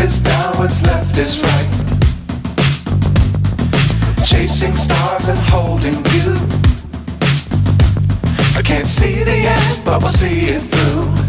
is down, what's left is right. Chasing stars and holding you. I can't see the end, but we'll see it through.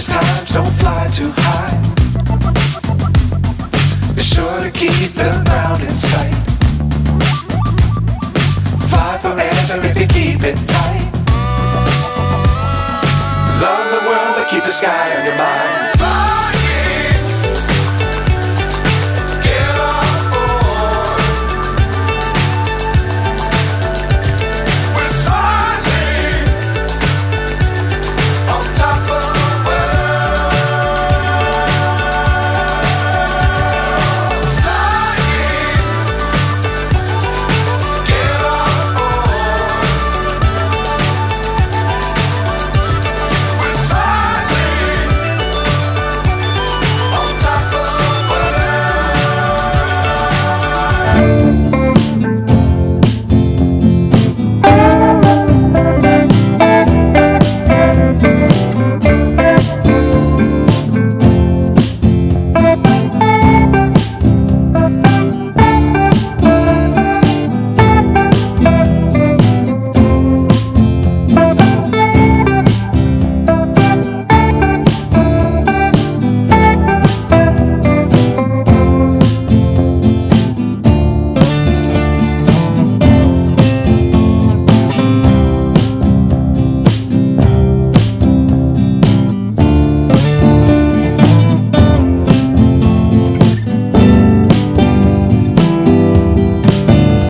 Times don't fly too high. Be sure to keep the ground in sight. Fly forever if you keep it tight. Love the world but keep the sky on your mind.